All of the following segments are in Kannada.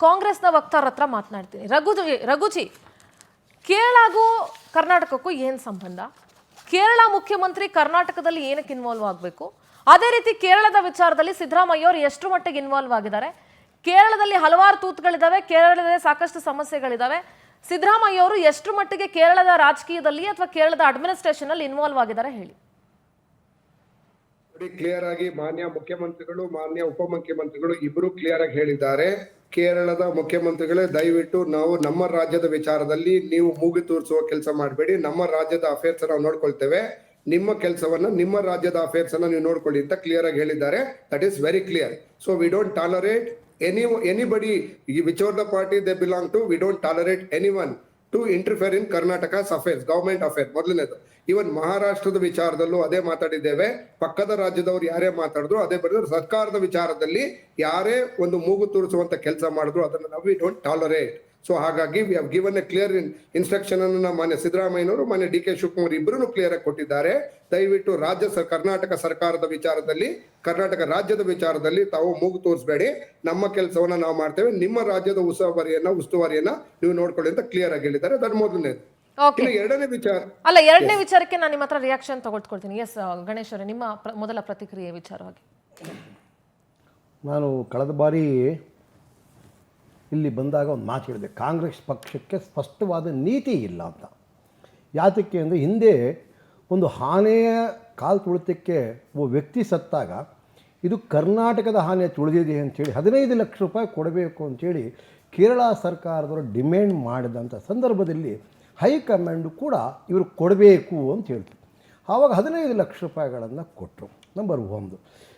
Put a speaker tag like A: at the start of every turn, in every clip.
A: ಕಾಂಗ್ರೆಸ್ನ ವಕ್ತಾರ ಹತ್ರ ಮಾತನಾಡ್ತೀನಿ. ರಘುಜಿ, ಕೇರಳಗೂ ಕರ್ನಾಟಕಕ್ಕೂ ಏನು ಸಂಬಂಧ? ಕೇರಳ ಮುಖ್ಯಮಂತ್ರಿ ಕರ್ನಾಟಕದಲ್ಲಿ ಏನಕ್ಕೆ ಇನ್ವಾಲ್ವ್ ಆಗಬೇಕು? ಅದೇ ರೀತಿ ಕೇರಳದ ವಿಚಾರದಲ್ಲಿ ಸಿದ್ದರಾಮಯ್ಯ ಅವರು ಎಷ್ಟು ಮಟ್ಟಿಗೆ ಇನ್ವಾಲ್ವ್ ಆಗಿದ್ದಾರೆ? ಕೇರಳದಲ್ಲಿ ಹಲವಾರು ತೂತುಗಳಿದ್ದಾವೆ, ಕೇರಳದಲ್ಲಿ ಸಾಕಷ್ಟು ಸಮಸ್ಯೆಗಳಿದ್ದಾವೆ. ಸಿದ್ದರಾಮಯ್ಯ ಅವರು ಎಷ್ಟು ಮಟ್ಟಿಗೆ ಕೇರಳದ ರಾಜಕೀಯದಲ್ಲಿ ಅಥವಾ ಕೇರಳದ ಅಡ್ಮಿನಿಸ್ಟ್ರೇಷನ್ ಅಲ್ಲಿ ಇನ್ವಾಲ್ವ್ ಆಗಿದ್ದಾರೆ ಹೇಳಿ.
B: ಕ್ಲಿಯರ್ ಆಗಿ ಮಾನ್ಯ ಮುಖ್ಯಮಂತ್ರಿಗಳು, ಮಾನ್ಯ ಉಪಮುಖ್ಯಮಂತ್ರಿಗಳು ಇಬ್ರು ಕ್ಲಿಯರ್ ಆಗಿ ಹೇಳಿದ್ದಾರೆ. ಕೇರಳದ ಮುಖ್ಯಮಂತ್ರಿಗಳೇ, ದಯವಿಟ್ಟು ನಾವು ನಮ್ಮ ರಾಜ್ಯದ ವಿಚಾರದಲ್ಲಿ ನೀವು ಮೂಗು ತೂರಿಸುವ ಕೆಲಸ ಮಾಡಬೇಡಿ. ನಮ್ಮ ರಾಜ್ಯದ ಅಫೇರ್ಸ್ ನಾವು ನೋಡ್ಕೊಳ್ತೇವೆ. ನಿಮ್ಮ ಕೆಲಸವನ್ನ, ನಿಮ್ಮ ರಾಜ್ಯದ ಅಫೇರ್ಸ್ ಅನ್ನ ನೀವು ನೋಡ್ಕೊಳ್ಳಿ ಅಂತ ಕ್ಲಿಯರ್ ಆಗಿ ಹೇಳಿದ್ದಾರೆ. That is very clear. So we don't tolerate anybody, whichever the party they belong to, we don't tolerate anyone to interfere in Karnataka's affairs, government affairs. ಮೊದಲನೇದು. ಇವನ್ ಮಹಾರಾಷ್ಟ್ರದ ವಿಚಾರದಲ್ಲೂ ಅದೇ ಮಾತಾಡಿದ್ದೇವೆ. ಪಕ್ಕದ ರಾಜ್ಯದವರು ಯಾರೇ ಮಾತಾಡಿದ್ರು ಅದೇ ಬರೆದ್ರು. ಸರ್ಕಾರದ ವಿಚಾರದಲ್ಲಿ ಯಾರೇ ಒಂದು ಮೂಗು ತೂರಿಸುವಂತ ಕೆಲಸ ಮಾಡಿದ್ರು ಅದನ್ನು ನಾವು ವಿ ಡೋಂಟ್ ಟಾಲರೇಟ್. ಸೊ ಹಾಗಾಗಿ we have given A clear instruction ಅನ್ನು ಮಾನ್ಯ ಸಿದ್ದರಾಮಯ್ಯನವರು, ಮಾನ್ಯ ಡಿ ಕೆ ಶಿವಕುಮಾರ್ ಇಬ್ಬರೂ ಕ್ಲಿಯರ್ ಆಗಿ ಕೊಟ್ಟಿದ್ದಾರೆ. ದಯವಿಟ್ಟು ಕರ್ನಾಟಕ ಸರ್ಕಾರದ ವಿಚಾರದಲ್ಲಿ, ಕರ್ನಾಟಕ ರಾಜ್ಯದ ವಿಚಾರದಲ್ಲಿ ತಾವು ಮೂಗು ತೋರಿಸಬೇಡಿ. ನಮ್ಮ ಕೆಲಸವನ್ನ ನಾವು ಮಾಡ್ತೇವೆ. ನಿಮ್ಮ ರಾಜ್ಯದ ಉಸ್ತುವಾರಿಯನ್ನ ನೀವು ನೋಡ್ಕೊಳ್ಳಿ ಅಂತ ಕ್ಲಿಯರ್ ಆಗಿ ಹೇಳಿದ್ದಾರೆ. ಅದರ ಮೊದಲನೇದು.
A: ಎರಡನೇ ವಿಚಾರಕ್ಕೆ ನಾನು ನಿಮ್ಮ ಹತ್ರ ರಿಯಾಕ್ಷನ್ ತಗೊಳ್ಕೊಳ್ತೀನಿ. ಎಸ್ ಗಣೇಶ್ ಅವರೇ, ನಿಮ್ಮ ಮೊದಲ ಪ್ರತಿಕ್ರಿಯೆ ವಿಚಾರವಾಗಿ.
C: ನಾನು ಕಳೆದ ಬಾರಿ ಇಲ್ಲಿ ಬಂದಾಗ ಒಂದು ಮಾತು ಹೇಳಿದೆ, ಕಾಂಗ್ರೆಸ್ ಪಕ್ಷಕ್ಕೆ ಸ್ಪಷ್ಟವಾದ ನೀತಿ ಇಲ್ಲ ಅಂತ. ಯಾತಕ್ಕೆ ಅಂದರೆ, ಹಿಂದೆ ಒಂದು ಆನೆಯ ಕಾಲು ತುಳಿತಕ್ಕೆ ಒಬ್ಬ ವ್ಯಕ್ತಿ ಸತ್ತಾಗ ಇದು ಕರ್ನಾಟಕದ ಆನೆ ತುಳಿದಿದೆ ಅಂಥೇಳಿ 15 ಲಕ್ಷ ರೂಪಾಯಿ ಕೊಡಬೇಕು ಅಂಥೇಳಿ ಕೇರಳ ಸರ್ಕಾರದವರು ಡಿಮ್ಯಾಂಡ್ ಮಾಡಿದಂಥ ಸಂದರ್ಭದಲ್ಲಿ ಹೈಕಮಾಂಡು ಕೂಡ ಇವರು ಕೊಡಬೇಕು ಅಂತ ಹೇಳ್ತು. ಆವಾಗ 15 ಲಕ್ಷ ರೂಪಾಯಿಗಳನ್ನು ಕೊಟ್ಟರು. ನಂಬರ್ 1.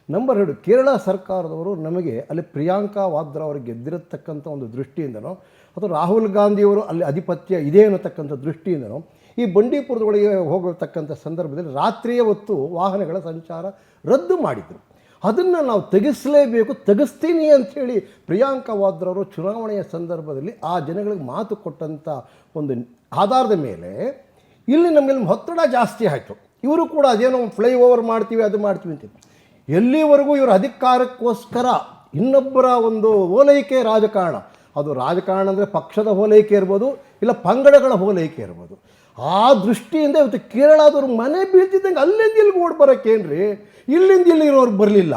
C: ನಂಬರ್ 2, ಕೇರಳ ಸರ್ಕಾರದವರು ನಮಗೆ ಅಲ್ಲಿ ಪ್ರಿಯಾಂಕಾ ವಾದ್ರಾ ಅವರು ಗೆದ್ದಿರತಕ್ಕಂಥ ಒಂದು ದೃಷ್ಟಿಯಿಂದನೋ ಅಥವಾ ರಾಹುಲ್ ಗಾಂಧಿಯವರು ಅಲ್ಲಿ ಆಧಿಪತ್ಯ ಇದೆ ಅನ್ನತಕ್ಕಂಥ ದೃಷ್ಟಿಯಿಂದನೋ ಈ ಬಂಡೀಪುರದೊಳಗೆ ಹೋಗತಕ್ಕಂಥ ಸಂದರ್ಭದಲ್ಲಿ ರಾತ್ರಿಯ ಹೊತ್ತು ವಾಹನಗಳ ಸಂಚಾರ ರದ್ದು ಮಾಡಿದರು. ಅದನ್ನು ನಾವು ತೆಗೆಸಲೇಬೇಕು, ತೆಗೆಸ್ತೀನಿ ಅಂಥೇಳಿ ಪ್ರಿಯಾಂಕಾ ವಾದ್ರಾ ಅವರು ಚುನಾವಣೆಯ ಸಂದರ್ಭದಲ್ಲಿ ಆ ಜನಗಳಿಗೆ ಮಾತು ಕೊಟ್ಟಂಥ ಒಂದು ಆಧಾರದ ಮೇಲೆ ಇಲ್ಲಿ ನಮಗೆ ಒತ್ತಡ ಜಾಸ್ತಿ ಆಯಿತು. ಇವರು ಕೂಡ ಅದೇನೋ ಫ್ಲೈಓವರ್ ಮಾಡ್ತೀವಿ, ಅದು ಮಾಡ್ತೀವಿ ಅಂತ. ಎಲ್ಲಿವರೆಗೂ ಇವರು ಅಧಿಕಾರಕ್ಕೋಸ್ಕರ ಇನ್ನೊಬ್ಬರ ಒಂದು ಓಲೈಕೆ ರಾಜಕಾರಣ, ಅದು ರಾಜಕಾರಣ ಅಂದರೆ ಪಕ್ಷದ ಓಲೈಕೆ ಇರ್ಬೋದು, ಇಲ್ಲ ಪಂಗಡಗಳ ಓಲೈಕೆ ಇರ್ಬೋದು. ಆ ದೃಷ್ಟಿಯಿಂದ ಇವತ್ತು ಕೇರಳದವ್ರು ಮನೆ ಬೀಳ್ತಿದ್ದಂಗೆ ಅಲ್ಲಿಂದ ಇಲ್ಲಿಗೆ ಓಡಿ ಬರೋಕ್ಕೇನ್ರಿ, ಇಲ್ಲಿಂದ ಇಲ್ಲಿರೋರು ಬರಲಿಲ್ಲ.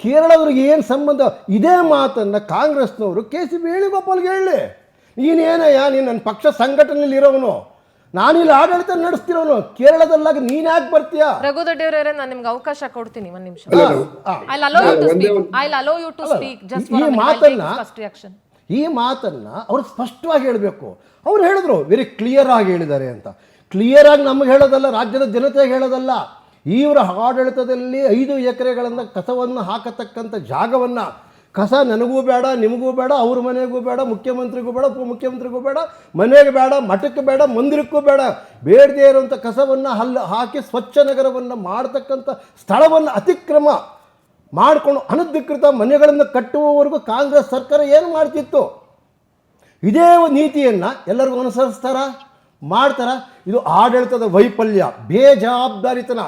C: ಕೇರಳದವ್ರಿಗೆ ಏನು ಸಂಬಂಧ? ಇದೇ ಮಾತನ್ನು ಕಾಂಗ್ರೆಸ್ನವರು ಕೆ.ಸಿ. ವೇಣುಗೋಪಾಲ್ಗೆ ಹೇಳಿ, ನೀನೇನಯ್ಯ, ನೀನು ನನ್ನ ಪಕ್ಷ ಸಂಘಟನೆಯಲ್ಲಿ ಇರೋವನು, ನಾನಿಲ್ಲಿ ಆಡಳಿತ ನಡೆಸ್ತಿರೋನು, ಕೇರಳದಲ್ಲಾಗ ನೀನ್ ಯಾಕೆ ಬರ್ತೀಯ?
A: ರಘುದೊಡ್ಡಿ ಅವರೇ, ನಾನು ನಿಮ್ಗೆ ಅವಕಾಶ ಕೊಡ್ತೀನಿ, ಒಂದು ನಿಮಿಷ.
C: ಈ ಮಾತನ್ನ ಅವ್ರು ಸ್ಪಷ್ಟವಾಗಿ ಹೇಳಬೇಕು. ಅವ್ರು ಹೇಳಿದ್ರು, ವೆರಿ ಕ್ಲಿಯರ್ ಆಗಿ ಹೇಳಿದ್ದಾರೆ ಅಂತ. ಕ್ಲಿಯರ್ ಆಗಿ ನಮಗೆ ಹೇಳೋದಲ್ಲ, ರಾಜ್ಯದ ಜನತೆಗೆ ಹೇಳೋದಲ್ಲ. ಇವರ ಆಡಳಿತದಲ್ಲಿ 5 ಎಕರೆಗಳನ್ನು ಕಸವನ್ನು ಹಾಕತಕ್ಕಂಥ ಜಾಗವನ್ನು, ಕಸ ನನಗೂ ಬೇಡ, ನಿಮಗೂ ಬೇಡ, ಅವ್ರ ಮನೆಗೂ ಬೇಡ, ಮುಖ್ಯಮಂತ್ರಿಗೂ ಬೇಡ, ಉಪಮುಖ್ಯಮಂತ್ರಿಗೂ ಬೇಡ, ಮನೆಗೆ ಬೇಡ, ಮಠಕ್ಕೆ ಬೇಡ, ಮಂದಿರಕ್ಕೂ ಬೇಡ, ಬೇಡದೇ ಇರುವಂಥ ಕಸವನ್ನು ಹಾಕಿ ಸ್ವಚ್ಛ ನಗರವನ್ನು ಮಾಡತಕ್ಕಂಥ ಸ್ಥಳವನ್ನು ಅತಿಕ್ರಮ ಮಾಡಿಕೊಂಡು ಅನಧಿಕೃತ ಮನೆಗಳನ್ನು ಕಟ್ಟುವವರೆಗೂ ಕಾಂಗ್ರೆಸ್ ಸರ್ಕಾರ ಏನು ಮಾಡ್ತಿತ್ತು? ಇದೇ ನೀತಿಯನ್ನು ಎಲ್ಲರಿಗೂ ಮಾಡ್ತಾರ? ಇದು ಆಡಳಿತದ ವೈಫಲ್ಯ, ಬೇಜವಾಬ್ದಾರಿತನ.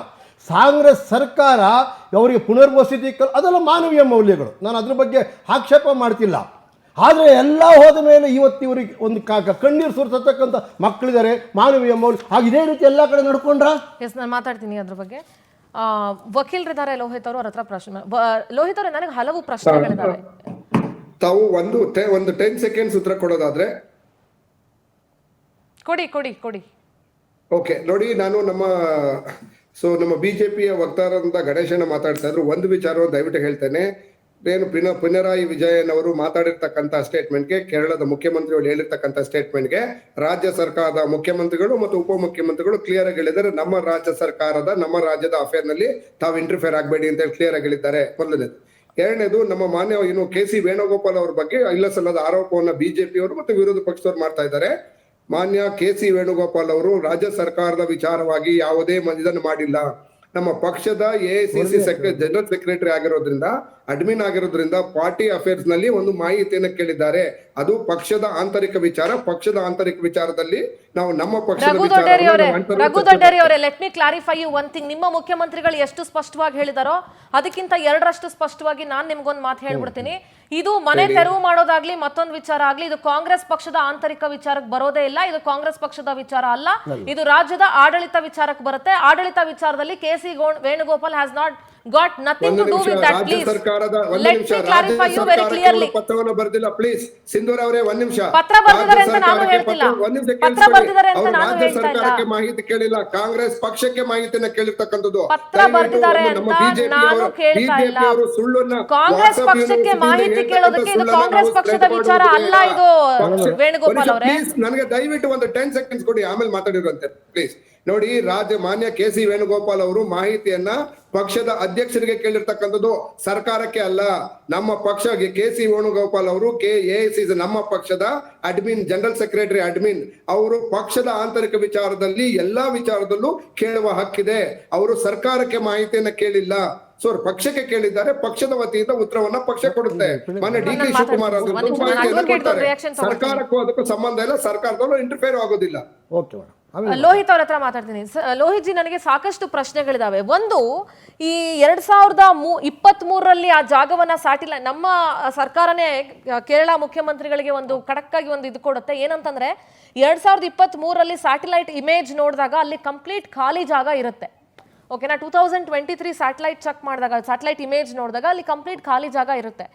C: ಕಾಂಗ್ರೆಸ್ ಸರ್ಕಾರ ಅವರಿಗೆ ಪುನರ್ವಸತಿ ಅದೆಲ್ಲ ಮಾನವೀಯ ಮೌಲ್ಯಗಳು, ನಾನು ಅದ್ರ ಬಗ್ಗೆ ಆಕ್ಷೇಪ ಮಾಡ್ತಿಲ್ಲ. ಆದರೆ ಎಲ್ಲ ಹೋದ ಮೇಲೆ ಇವತ್ತು ಇವರಿಗೆ ಒಂದು ಕಣ್ಣೀರು ಸುರಿಸತಕ್ಕಂಥ ಮಕ್ಕಳಿದ್ದಾರೆ, ಮಾನವೀಯ ಮೌಲ್ಯ. ಹಾಗೆ ಇದೇ ರೀತಿ ಎಲ್ಲ ಕಡೆ ನಡ್ಕೊಂಡ್ರ?
A: ಎಸ್, ನಾನು ಮಾತಾಡ್ತೀನಿ ಅದ್ರ ಬಗ್ಗೆ. ವಕೀಲರಿದ್ದಾರೆ ಲೋಹಿತ್ ಅವರು, ಅವ್ರ ಹತ್ರ ಪ್ರಶ್ನೆ. ಲೋಹಿತ್ ಅವರೇ, ನನಗೆ ಹಲವು ಪ್ರಶ್ನೆಗಳಿದ್ದಾವೆ.
B: ತಾವು ಒಂದು 10 ಸೆಕೆಂಡ್ಸ್ ಉತ್ತರ ಕೊಡೋದಾದ್ರೆ
A: ಕೊಡಿ.
B: ಓಕೆ, ನೋಡಿ, ನಾನು ನಮ್ಮ ಬಿಜೆಪಿಯ ವಕ್ತಾರಂತ ಗಣೇಶನ ಮಾತಾಡ್ತಾ ಇದ್ರು. ಒಂದು ವಿಚಾರವನ್ನು ದಯವಿಟ್ಟು ಹೇಳ್ತೇನೆ. ಏನು ಪಿನರಾಯಿ ವಿಜಯನ್ ಅವರು ಮಾತಾಡಿರ್ತಕ್ಕಂಥ ಸ್ಟೇಟ್ಮೆಂಟ್ಗೆ, ಕೇರಳದ ಮುಖ್ಯಮಂತ್ರಿಗಳು ಹೇಳಿರ್ತಕ್ಕಂಥ ಸ್ಟೇಟ್ಮೆಂಟ್ಗೆ ರಾಜ್ಯ ಸರ್ಕಾರದ ಮುಖ್ಯಮಂತ್ರಿಗಳು ಮತ್ತು ಉಪಮುಖ್ಯಮಂತ್ರಿಗಳು ಕ್ಲಿಯರ್ ಆಗಿ ಹೇಳಿದ್ದಾರೆ, ನಮ್ಮ ರಾಜ್ಯದ ಅಫೇರ್ ನಲ್ಲಿ ತಾವು ಇಂಟರ್ಫಿಯರ್ ಆಗಬೇಡಿ ಅಂತ ಹೇಳಿ ಕ್ಲಿಯರ್ ಆಗಿ ಹೇಳಿದ್ದಾರೆ. ಮೊದಲನೇದು. ಎರಡನೇದು, ನಮ್ಮ ಮಾನ್ಯ ಕೆ.ಸಿ. ವೇಣುಗೋಪಾಲ್ ಅವ್ರ ಬಗ್ಗೆ ಇಲ್ಲ ಸಲ್ಲದ ಆರೋಪವನ್ನ ಬಿಜೆಪಿಯವರು ಮತ್ತು ವಿರೋಧ ಪಕ್ಷದವರು ಮಾಡ್ತಾ ಇದ್ದಾರೆ. ಮಾನ್ಯ ಕೆ.ಸಿ. ವೇಣುಗೋಪಾಲ್ ಅವರು ರಾಜ್ಯ ಸರ್ಕಾರದ ವಿಚಾರವಾಗಿ ಯಾವುದೇ ಇದನ್ನು ಮಾಡಿಲ್ಲ. ನಮ್ಮ ಪಕ್ಷದ AICC ಜನರಲ್ ಸೆಕ್ರೆಟರಿ ಆಗಿರೋದ್ರಿಂದ ಅಡ್ಮಿನ್ ಆಗಿರೋದ್ರಿಂದ ಪಾರ್ಟಿ ಅಫೇರ್ಸ್ ನಲ್ಲಿ ಒಂದು ಮಾಹಿತಿಯನ್ನು ಕೇಳಿದ್ದಾರೆ. ಅದು ಪಕ್ಷದ ಆಂತರಿಕ ವಿಚಾರ. ಪಕ್ಷದ ಆಂತರಿಕ ವಿಚಾರದಲ್ಲಿ ನಾವು ನಮ್ಮ ಪಕ್ಷದ
A: ರಘು ದೊಡ್ಡೇರಿ ಅವರೇ, let me clarify you one thing. ನಿಮ್ಮ ಮುಖ್ಯಮಂತ್ರಿಗಳು ಎಷ್ಟು ಸ್ಪಷ್ಟವಾಗಿ ಹೇಳಿದಾರೋ ಅದಕ್ಕಿಂತ 2ರಷ್ಟು ಸ್ಪಷ್ಟವಾಗಿ ನಾನು ನಿಮ್ಗೊಂದು ಮಾತು ಹೇಳ್ಬಿಡ್ತೀನಿ. ಇದು ಮನೆ ತೆರವು ಮಾಡೋದಾಗ್ಲಿ ಮತ್ತೊಂದು ವಿಚಾರ ಆಗ್ಲಿ, ಇದು ಕಾಂಗ್ರೆಸ್ ಪಕ್ಷದ ಆಂತರಿಕ ವಿಚಾರಕ್ಕೆ ಬರೋದೇ ಇಲ್ಲ. ಇದು ಕಾಂಗ್ರೆಸ್ ಪಕ್ಷದ ವಿಚಾರ ಅಲ್ಲ, ಇದು ರಾಜ್ಯದ ಆಡಳಿತ ವಿಚಾರಕ್ಕೆ ಬರುತ್ತೆ. ಆಡಳಿತ ವಿಚಾರದಲ್ಲಿ KC. Venugopal has not got nothing to do with that. Please let me clarify you very clearly.
B: ಪತ್ರವನ್ನು ಬರೆದಿಲ್ಲ. ಪ್ಲೀಸ್ ಸಿಂಧೂರ್ ಅವರೇ ಒಂದ್ ನಿಮಿಷ.
A: ಪತ್ರ ಬರೆದಿದ್ದಾರೆ ಅಂತ ನಾನು ಹೇಳ್ತಿಲ್ಲ. ಪತ್ರ ಬರೆದಿದ್ದಾರೆ ಅಂತ ನಾನು
B: ರಾಜ್ಯ ಸರ್ಕಾರಕ್ಕೆ ಮಾಹಿತಿ ಕೇಳಿಲ್ಲ, ಕಾಂಗ್ರೆಸ್ ಪಕ್ಷಕ್ಕೆ ಮಾಹಿತಿಯನ್ನ ಕೇಳಿರ್ತಕ್ಕಂಥದ್ದು.
A: ಪತ್ರ ಬರೆದಿದ್ದಾರೆ ಅಂತ ನಾನು ಕೇಳ್ತಾ ಇಲ್ಲ. ಕಾಂಗ್ರೆಸ್ ಪಕ್ಷಕ್ಕೆ ಮಾಹಿತಿ ಕೇಳೋದಕ್ಕೆ ಇದು ಕಾಂಗ್ರೆಸ್ ಪಕ್ಷದ ವಿಚಾರ ಅಲ್ಲ. ಇದು ವೇಣುಗೋಪಾಲ್ ಅವರೇ,
B: ನನಗೆ ದಯವಿಟ್ಟು ಒಂದು 10 seconds ಕೊಡಿ, ಆಮೇಲೆ ಮಾತಾಡಿರಂತೆ ಪ್ಲೀಸ್. ನೋಡಿ, ಮಾನ್ಯ ಕೆ.ಸಿ. ವೇಣುಗೋಪಾಲ್ ಅವರು ಮಾಹಿತಿಯನ್ನ ಪಕ್ಷದ ಅಧ್ಯಕ್ಷರಿಗೆ ಕೇಳಿರ್ತಕ್ಕಂಥದ್ದು, ಸರ್ಕಾರಕ್ಕೆ ಅಲ್ಲ. ನಮ್ಮ ಪಕ್ಷ ಕೆ.ಸಿ. ವೇಣುಗೋಪಾಲ್ ಅವರು ಎಐಸಿ ನಮ್ಮ ಪಕ್ಷದ ಅಡ್ಮಿನ್, ಜನರಲ್ ಸೆಕ್ರೆಟರಿ ಅಡ್ಮಿನ್. ಅವರು ಪಕ್ಷದ ಆಂತರಿಕ ವಿಚಾರದಲ್ಲಿ ಎಲ್ಲಾ ವಿಚಾರದಲ್ಲೂ ಕೇಳುವ ಹಕ್ಕಿದೆ. ಅವರು ಸರ್ಕಾರಕ್ಕೆ ಮಾಹಿತಿಯನ್ನ ಕೇಳಿಲ್ಲ. ಸೊ ಪಕ್ಷಕ್ಕೆ ಕೇಳಿದ್ದಾರೆ, ಪಕ್ಷದ ವತಿಯಿಂದ ಉತ್ತರವನ್ನ ಪಕ್ಷ ಕೊಡುತ್ತೆ. ಮೊನ್ನೆ ಡಿ.ಕೆ. ಶಿವಕುಮಾರ್ ಅವರು ಮಾಹಿತಿಯನ್ನ ಕೊಡ್ತಾರೆ. ಸರ್ಕಾರಕ್ಕೂ ಅದಕ್ಕೂ ಸಂಬಂಧ ಇಲ್ಲ, ಸರ್ಕಾರದಲ್ಲೂ ಇಂಟರ್ಫೇರ್ ಆಗೋದಿಲ್ಲ.
A: ಲೋಹಿತ್ ಅವ್ರ ಹತ್ರ ಮಾತಾಡ್ತೀನಿ. ಲೋಹಿತ್ ಜಿ, ನನಗೆ ಸಾಕಷ್ಟು ಪ್ರಶ್ನೆಗಳಿದಾವೆ. ಒಂದು, ಈ 2023ರಲ್ಲಿ ಆ ಜಾಗವನ್ನ ಸ್ಯಾಟಿಲೈಟ್ ನಮ್ಮ ಸರ್ಕಾರನೇ ಕೇರಳ ಮುಖ್ಯಮಂತ್ರಿಗಳಿಗೆ ಒಂದು ಖಡಕ್ಕಾಗಿ ಒಂದು ಇದು ಕೊಡುತ್ತೆ. ಏನಂತಂದ್ರೆ 2023ರಲ್ಲಿ ಸ್ಯಾಟಿಲೈಟ್ ಇಮೇಜ್ ನೋಡಿದಾಗ ಅಲ್ಲಿ ಕಂಪ್ಲೀಟ್ ಖಾಲಿ ಜಾಗ ಇರುತ್ತೆ. ಓಕೆನಾ? 2023 ಸ್ಯಾಟಲೈಟ್ ಚೆಕ್ ಮಾಡಿದಾಗ, ಸ್ಯಾಟಲೈಟ್ ಇಮೇಜ್ ನೋಡಿದಾಗ ಅಲ್ಲಿ ಕಂಪ್ಲೀಟ್ ಖಾಲಿ ಜಾಗ ಇರುತ್ತೆ.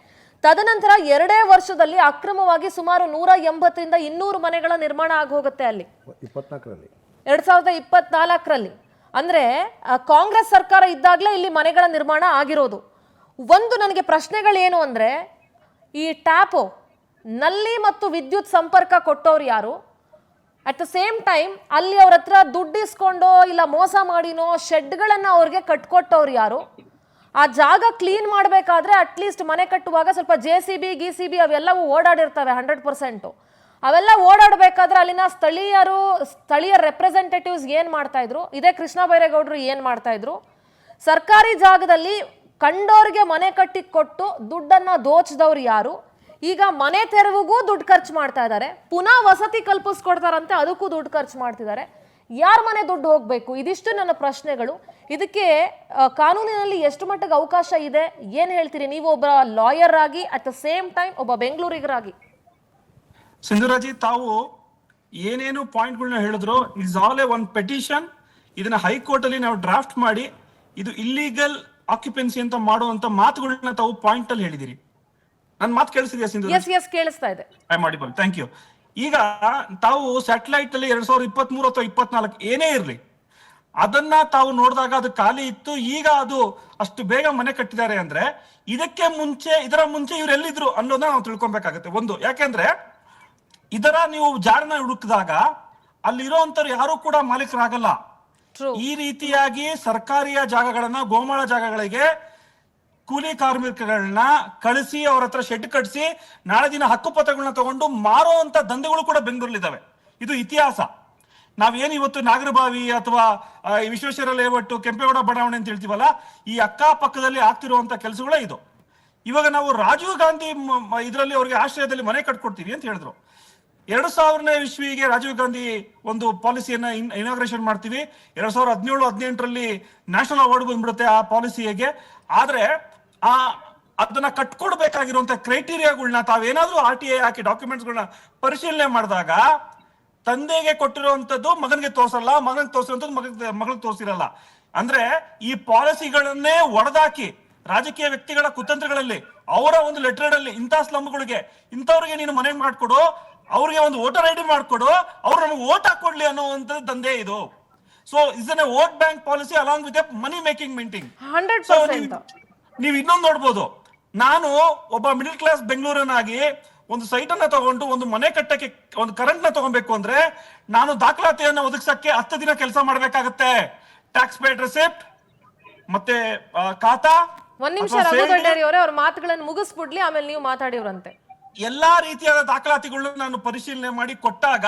A: ತದನಂತರ 2 ವರ್ಷದಲ್ಲಿ ಅಕ್ರಮವಾಗಿ ಸುಮಾರು 180ರಿಂದ 200 ಮನೆಗಳ ನಿರ್ಮಾಣ ಆಗಿ ಹೋಗುತ್ತೆ ಅಲ್ಲಿ 2024ರಲ್ಲಿ. ಅಂದ್ರೆ ಕಾಂಗ್ರೆಸ್ ಸರ್ಕಾರ ಇದ್ದಾಗಲೇ ಇಲ್ಲಿ ಮನೆಗಳ ನಿರ್ಮಾಣ ಆಗಿರೋದು. ಒಂದು ನನಗೆ ಪ್ರಶ್ನೆಗಳೇನು ಅಂದ್ರೆ, ಈ ಟ್ಯಾಪು ನಲ್ಲಿ ಮತ್ತು ವಿದ್ಯುತ್ ಸಂಪರ್ಕ ಕೊಟ್ಟವ್ರು ಯಾರು? ಅಟ್ ದ ಸೇಮ್ ಟೈಮ್ ಅಲ್ಲಿ ಅವ್ರ ಹತ್ರ ದುಡ್ಡು ಇಸ್ಕೊಂಡೋ ಇಲ್ಲ ಮೋಸ ಮಾಡಿನೋ ಶೆಡ್ಗಳನ್ನು ಅವ್ರಿಗೆ ಕಟ್ಕೊಟ್ಟವ್ರು ಯಾರು? ಆ ಜಾಗ ಕ್ಲೀನ್ ಮಾಡಬೇಕಾದ್ರೆ ಅಟ್ಲೀಸ್ಟ್ ಮನೆ ಕಟ್ಟುವಾಗ ಸ್ವಲ್ಪ JCB ಅವೆಲ್ಲವೂ ಓಡಾಡಿರ್ತವೆ 100%. ಅವೆಲ್ಲ ಓಡಾಡಬೇಕಾದ್ರೆ ಅಲ್ಲಿನ ಸ್ಥಳೀಯ ರೆಪ್ರೆಸೆಂಟೇಟಿವ್ಸ್ ಏನು ಮಾಡ್ತಾ ಇದ್ರು, ಇದೇ ಕೃಷ್ಣ ಬೈರೇಗೌಡರು ಏನು ಮಾಡ್ತಾ ಇದ್ರು? ಸರ್ಕಾರಿ ಜಾಗದಲ್ಲಿ ಕಂಡೋರಿಗೆ ಮನೆ ಕಟ್ಟಿ ಕೊಟ್ಟು ದುಡ್ಡನ್ನು ದೋಚಿದವ್ರು ಯಾರು? ಈಗ ಮನೆ ತೆರವಿಗೂ ದುಡ್ಡು ಖರ್ಚು ಮಾಡ್ತಾ ಇದ್ದಾರೆ, ಪುನಃ ವಸತಿ ಕಲ್ಪಿಸ್ಕೊಡ್ತಾರಂತೆ, ಅದಕ್ಕೂ ದುಡ್ಡು ಖರ್ಚು ಮಾಡ್ತಿದ್ದಾರೆ. ಯಾರ ಮನೆ ದುಡ್ಡು ಹೋಗ್ಬೇಕು? ಇದಿಷ್ಟು ನನ್ನ ಪ್ರಶ್ನೆಗಳು. ಇದಕ್ಕೆ ಕಾನೂನಿನಲ್ಲಿ ಎಷ್ಟು ಮಟ್ಟಿಗೆ ಅವಕಾಶ ಇದೆ, ಏನ್ ಹೇಳ್ತೀರಿ ನೀವು ಒಬ್ಬ ಲಾಯರ್ ಆಗಿ, ಅಟ್ ದ ಸೇಮ್ ಟೈಮ್ ಒಬ್ಬ ಬೆಂಗಳೂರಿಗರಾಗಿ?
D: ಸಿಂಧುರಾಜಿ, ತಾವು ಏನೇನು ಪಾಯಿಂಟ್ಗಳನ್ನ ಹೇಳಿದ್ರು, it's all A one petition. ಇದನ್ನ ಹೈಕೋರ್ಟ್ ಅಲ್ಲಿ ನಾವು ಡ್ರಾಫ್ಟ್ ಮಾಡಿ ಇದು ಇಲ್ಲಿಗಲ್ ಆಕ್ಯುಪೆನ್ಸಿ ಅಂತ ಮಾಡುವಂತ ಮಾತುಗಳನ್ನ ತಾವು ಪಾಯಿಂಟ್ ಅಲ್ಲಿ ಹೇಳಿದಿರಿ. ನನ್ನ ಮಾತು ಕೇಳಿಸಿದ್ಯಾ ಸಿಂಧುರಾಜ್?
A: ಎಸ್ ಕೇಳಿಸ್ತಾ ಇದೆ.
D: I'm audible, thank you. ಈಗ ತಾವು ಸ್ಯಾಟಲೈಟ್ ಅಲ್ಲಿ 2023 ಅಥವಾ 24 ಏನೇ ಇರ್ಲಿ, ಅದನ್ನ ತಾವು ನೋಡಿದಾಗ ಅದು ಖಾಲಿ ಇತ್ತು. ಈಗ ಅದು ಅಷ್ಟು ಬೇಗ ಮನೆ ಕಟ್ಟಿದ್ದಾರೆ ಅಂದ್ರೆ ಇದರ ಮುಂಚೆ ಇವ್ರು ಎಲ್ಲಿದ್ರು ಅನ್ನೋದನ್ನ ನಾವು ತಿಳ್ಕೊಬೇಕಾಗತ್ತೆ. ಒಂದು, ಯಾಕೆಂದ್ರೆ ನೀವು ಜಾಡನ್ನ ಹುಡುಕಿದಾಗ ಅಲ್ಲಿರೋಂಥವ್ರು ಯಾರು ಕೂಡ ಮಾಲೀಕರಾಗಲ್ಲ. ಈ ರೀತಿಯಾಗಿ ಸರ್ಕಾರಿಯ ಜಾಗಗಳನ್ನ, ಗೋಮಾಳ ಜಾಗಗಳಿಗೆ ಕೂಲಿ ಕಾರ್ಮಿಕಗಳನ್ನ ಕಳಿಸಿ ಅವ್ರ ಹತ್ರ ಶೆಡ್ ಕಟ್ಟಿಸಿ ನಾಳೆ ದಿನ ಹಕ್ಕುಪತ್ರಗಳನ್ನ ತಗೊಂಡು ಮಾರುವಂತ ದಂಧೆಗಳು ಕೂಡ ಬೆಂಗಳೂರಲ್ಲಿದ್ದಾವೆ. ಇದು ಇತಿಹಾಸ. ನಾವೇನು ಇವತ್ತು ನಾಗರಬಾವಿ ಅಥವಾ ವಿಶ್ವೇಶ್ವರ ಲೇಔಟ್, ಕೆಂಪೇಗೌಡ ಬಡಾವಣೆ ಅಂತ ಹೇಳ್ತೀವಲ್ಲ, ಈ ಅಕ್ಕಪಕ್ಕದಲ್ಲಿ ಆಗ್ತಿರುವಂತ ಕೆಲಸಗಳೇ ಇದು. ಇವಾಗ ನಾವು ರಾಜೀವ್ ಗಾಂಧಿ ಇದರಲ್ಲಿ ಅವ್ರಿಗೆ ಆಶ್ರಯದಲ್ಲಿ ಮನೆ ಕಟ್ಕೊಡ್ತೀವಿ ಅಂತ ಹೇಳಿದ್ರು. 2000ನೇ ಇಸ್ವಿಗೆ ರಾಜೀವ್ ಗಾಂಧಿ ಒಂದು ಪಾಲಿಸಿಯನ್ನ ಇನಾಗ್ರೇಷನ್ ಮಾಡ್ತೀವಿ. 2017-18ರಲ್ಲಿ ನ್ಯಾಷನಲ್ ಅವಾರ್ಡ್ ಬಂದ್ಬಿಡುತ್ತೆ ಆ ಪಾಲಿಸಿಗೆ. ಆದ್ರೆ ಅದನ್ನ ಕಟ್ಕೊಡ್ಬೇಕಾಗಿರುವಂತ ಕ್ರೈಟೀರಿಯಾಗಳನ್ನ ತಾವೇನಾದ್ರೂ RTI ಹಾಕಿ ಡಾಕ್ಯುಮೆಂಟ್ಸ್ಗಳನ್ನ ಪರಿಶೀಲನೆ ಮಾಡಿದಾಗ ತಂದೆಗೆ ಕೊಟ್ಟಿರುವಂತದ್ದು ಮಗನಿಗೆ ತೋರಿಸಲ್ಲ, ಮಗನಿಗೆ ತೋರಿಸಿರುವಂತದ್ದು ಮಗಳಿಗೆ ತೋರಿಸಿರಲ್ಲ. ಅಂದ್ರೆ ಈ ಪಾಲಿಸಿಗಳನ್ನೇ ಒಡೆದಾಕಿ ರಾಜಕೀಯ ವ್ಯಕ್ತಿಗಳ ಕುತಂತ್ರಗಳಲ್ಲಿ ಅವರ ಒಂದು ಲೆಟರ್ ಅಲ್ಲಿ ಇಂಥ ಸ್ಲಮ್ಗಳಿಗೆ ಇಂಥವ್ರಿಗೆ ನೀನು ಮನೆ ಮಾಡ್ಕೊಡು, ಅವ್ರಿಗೆ ಒಂದು ವೋಟರ್ ID ಮಾಡ್ಕೊಡು, ಅವ್ರು ನಮಗೆ ವೋಟ್ ಹಾಕೊಡ್ಲಿ ಅನ್ನುವಂಥದ್ದು ದಂಧೆ ಇದು. So is N vote bank policy along with A money making meeting. ನೀವು ಇನ್ನೊಂದು ನೋಡ್ಬೋದು, ನಾನು ಒಬ್ಬ ಮಿಡಲ್ ಕ್ಲಾಸ್ ಬೆಂಗಳೂರನ್ನಾಗಿ ಒಂದು ಸೈಟ್ ಅನ್ನ ತಗೊಂಡು ಒಂದು ಮನೆ ಕಟ್ಟಕ್ಕೆ ಒಂದು ಕರೆಂಟ್ ನ ತಗೊಬೇಕು ಅಂದ್ರೆ ನಾನು ದಾಖಲಾತಿಯನ್ನ ಒದಗಿಸಕ್ಕೆ 10 ದಿನ ಕೆಲಸ ಮಾಡ್ಬೇಕಾಗತ್ತೆ. ಟ್ಯಾಕ್ಸ್ ಪೇಡ್ ರೆಸಿಪ್ಟ್ ಮತ್ತೆ ಖಾತಾ.
A: ಒಂದ್ ನಿಮಿಷ ರಘು ದೊಡ್ಡೇರಿ ಅವರೇ, ಅವ್ರ ಮಾತುಗಳನ್ನು ಮುಗಿಸ್ಬಿಡ್ಲಿ, ಆಮೇಲೆ ನೀವು ಮಾತಾಡಿವ್ರಂತೆ.
D: ಎಲ್ಲಾ ರೀತಿಯಾದ ದಾಖಲಾತಿಗಳನ್ನ ನಾನು ಪರಿಶೀಲನೆ ಮಾಡಿ ಕೊಟ್ಟಾಗ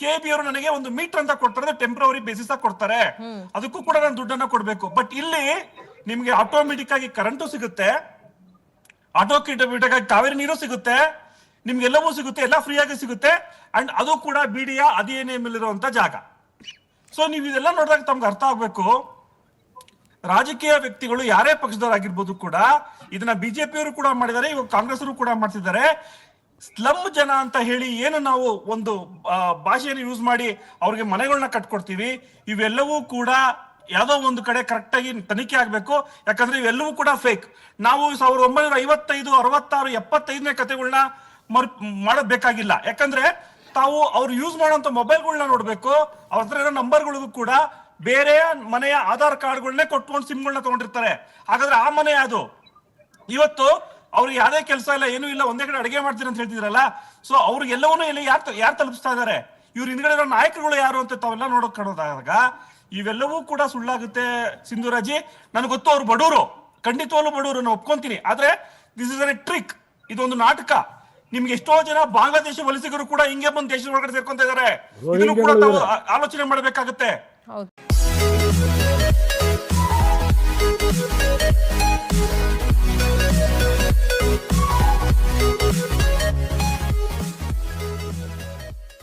D: KB ಅವರು ನನಗೆ ಒಂದು ಮೀಟರ್ ಅಂತ ಕೊಡ್ತಾರೆ, ಟೆಂಪ್ರವರಿ ಬೇಸಿಸ್ ಆಗಿ ಕೊಡ್ತಾರೆ. ಅದಕ್ಕೂ ಕೂಡ ನಾನು ದುಡ್ಡನ್ನ ಕೊಡ್ಬೇಕು. ಬಟ್ ಇಲ್ಲಿ ನಿಮ್ಗೆ ಆಟೋಮೆಟಿಕ್ ಆಗಿ ಕರೆಂಟು ಸಿಗುತ್ತೆ, ಆಟೋ ಕಿಲೋಮೀಟರ್ ಕಾವೇರಿ ನೀರು ಸಿಗುತ್ತೆ, ನಿಮ್ಗೆಲ್ಲವೂ ಸಿಗುತ್ತೆ, ಎಲ್ಲ ಫ್ರೀ ಆಗಿ ಸಿಗುತ್ತೆ. ಅಂಡ್ ಅದು ಕೂಡ ಬಿಡಿಯ ಅಧಿನಿಯಮ ಇರುವಂತ ಜಾಗ. ಸೊ ನೀವು ಇದೆಲ್ಲ ನೋಡಿದಾಗ ತಮ್ಗೆ ಅರ್ಥ ಆಗ್ಬೇಕು, ರಾಜಕೀಯ ವ್ಯಕ್ತಿಗಳು ಯಾರೇ ಪಕ್ಷದವರಾಗಿರ್ಬೋದು ಕೂಡ ಇದನ್ನ ಬಿಜೆಪಿಯವರು ಕೂಡ ಮಾಡಿದ್ದಾರೆ, ಇವಾಗ ಕಾಂಗ್ರೆಸ್ ಅವರು ಕೂಡ ಮಾಡ್ತಿದ್ದಾರೆ. ಸ್ಲಮ್ ಜನ ಅಂತ ಹೇಳಿ ಏನು ನಾವು ಒಂದು ಭಾಷೆಯನ್ನು ಯೂಸ್ ಮಾಡಿ ಅವ್ರಿಗೆ ಮನೆಗಳನ್ನ ಕಟ್ಕೊಡ್ತೀವಿ, ಇವೆಲ್ಲವೂ ಕೂಡ ಯಾವುದೋ ಒಂದು ಕಡೆ ಕರೆಕ್ಟ್ ಆಗಿ ತನಿಖೆ ಆಗ್ಬೇಕು. ಯಾಕಂದ್ರೆ ಇವೆಲ್ಲವೂ ಕೂಡ ಫೇಕ್. ನಾವು 1955, 66, 75ನೇ ಕಥೆಗಳನ್ನ ಮಾಡಬೇಕಾಗಿಲ್ಲ. ಯಾಕಂದ್ರೆ ತಾವು ಅವ್ರು ಯೂಸ್ ಮಾಡುವಂತ ಮೊಬೈಲ್ಗಳನ್ನ ನೋಡ್ಬೇಕು, ಅವ್ರ ಹತ್ರ ಇರೋ ನಂಬರ್ಗಳಿಗೂ ಕೂಡ ಬೇರೆ ಮನೆಯ ಆಧಾರ್ ಕಾರ್ಡ್ಗಳನ್ನೇ ಕೊಟ್ಕೊಂಡು ಸಿಮ್ಗಳನ್ನ ತಗೊಂಡಿರ್ತಾರೆ. ಹಾಗಾದ್ರೆ ಆ ಮನೆ ಅದು. ಇವತ್ತು ಅವ್ರಿಗೆ ಯಾವ್ದೇ ಕೆಲಸ ಇಲ್ಲ, ಏನೂ ಇಲ್ಲ, ಒಂದೇ ಕಡೆ ಅಡಿಗೆ ಮಾಡ್ತೀನಿ ಅಂತ ಹೇಳ್ತಿದ್ರಲ್ಲ. ಸೊ ಅವ್ರಿಗೆಲ್ಲವನ್ನೂ ಎಲ್ಲಿ ಯಾರು ತಲುಪಿಸ್ತಾ ಇದಾರೆ, ಇವ್ರ ಹಿಂದ್ಗಡೆ ಇರೋ ನಾಯಕರುಗಳು ಯಾರು ಅಂತ ತಾವೆಲ್ಲ ನೋಡೋಕ್ ಕಾಣೋದಾಗ ಇವೆಲ್ಲವೂ ಕೂಡ ಸುಳ್ಳಾಗುತ್ತೆ. ಸಿಂಧೂರಾಜಿ, ನನಗೆ ಗೊತ್ತು ಅವ್ರು ಬಡವರು, ಖಂಡಿತವಾಗ್ಲೂ ಬಡವರು, ನಾನು ಒಪ್ಕೊಂತೀನಿ. ಆದ್ರೆ ದಿಸ್ ಇಸ್ ಎ ಟ್ರಿಕ್, ಇದೊಂದು ನಾಟಕ. ನಿಮ್ಗೆ ಎಷ್ಟೋ ಜನ ಬಾಂಗ್ಲಾದೇಶ ವಲಸಿಗರು ಕೂಡ ಹಿಂಗೆ ಬಂದು ದೇಶದ ಒಳಗಡೆ ಸೇರ್ಕೊಂತ ಇದಾರೆ. ಇದನ್ನು ಕೂಡ ತಾವು ಆಲೋಚನೆ ಮಾಡ್ಬೇಕಾಗತ್ತೆ.
A: ಹೌದು.